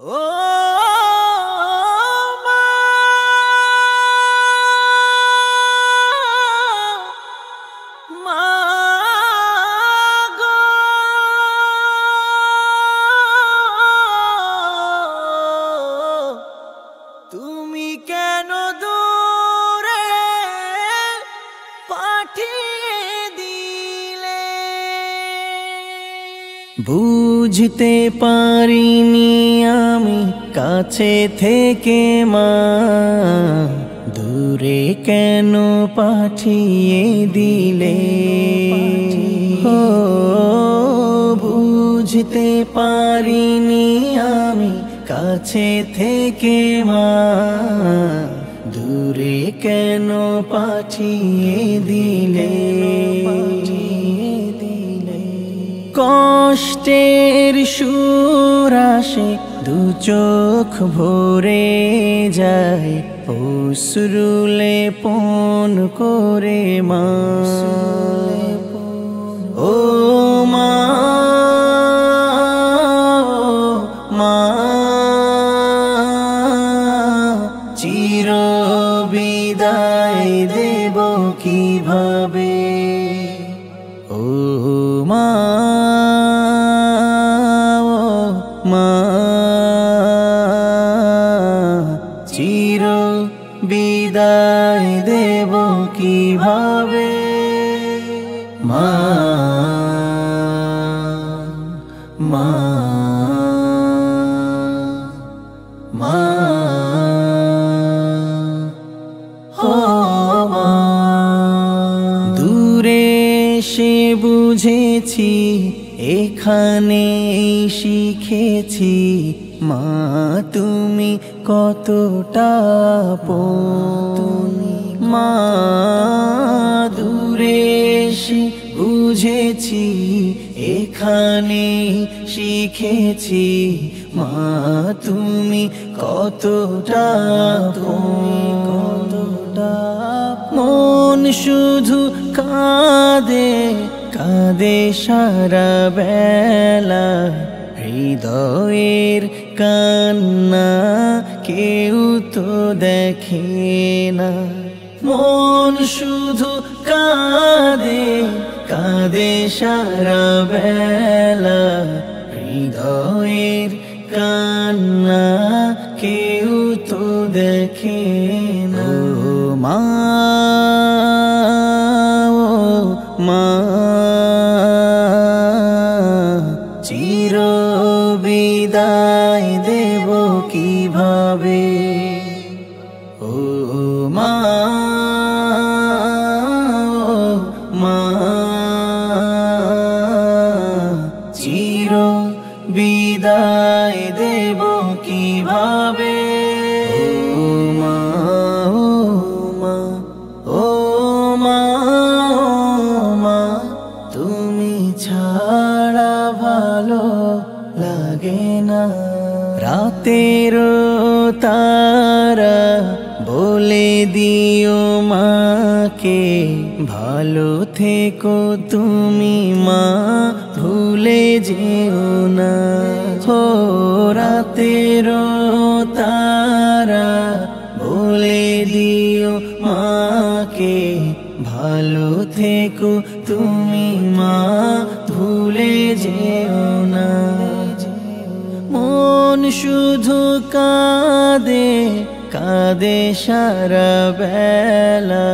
ও মা, মা গো, তুমি কেন দূরে পাঠিয়ে দিলে? বুঝতে পারিনি আমি কাছে থেকে মা, দূরে কেন পাঠিয়ে দিলে? ও বুঝতে পারিনি আমি কাছে থেকে মা, দূরে কেন পাঠিয়ে দিলে? কষ্টের সুর আসে দু চোখ ভরে যায়, অশ্রুলে পণ করে মা। ও মা, মা চির বিদায় দেব কিভাবে? ও মা, মা চির বিদায় দেব কিভাবে? মা, মা, মা ও মা। দূরে সে বুঝেছি এখানে শিখেছি মা তুমি কতটা আপন। মা দূরে সে বুঝেছি এখানে শিখেছি মা তুমি কতটা আপন। মন শুধু কাঁদে কাঁদে সারা বেলা, হৃদয়ের কান্না কেউ তো দেখে না। মন শুধু কাঁদে কাঁদে সারা বেলা, হৃদয়ের কান্না কেউ তো দেখে না। ও মা, ও মা চির বিদায় দেব কিভাবে? ও মা, ও মা চির বিদায় দেব কিভাবে? ও মা, ও মা, ও মা, ও মা তুমি ছাড়া ভালো লাগে না। রাতের তারা বলে দিও মাকে, ভালো থেকো তুমি মা ভুলে যেও না। ও রাতের তারা বলে দিও মাকে, ভালো থেকো তুমি মা ভুলে যেও না। মন শুধু কাঁদে কাঁদে সারা বেলা,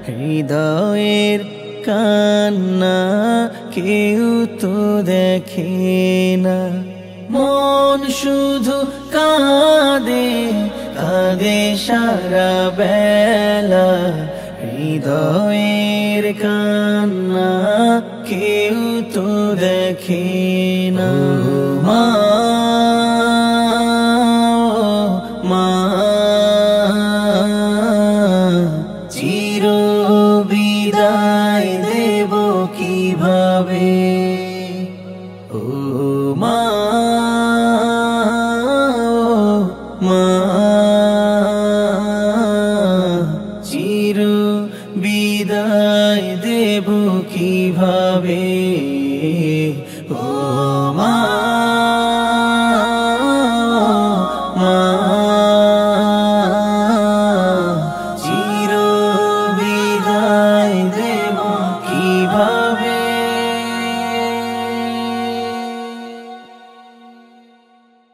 হৃদয়ের কান্না কেউ তো দেখে না। মন শুধু কাঁদে কাঁদে সারা বেলা, হৃদয়ের কান্না কেউ তো দেখে না। মা।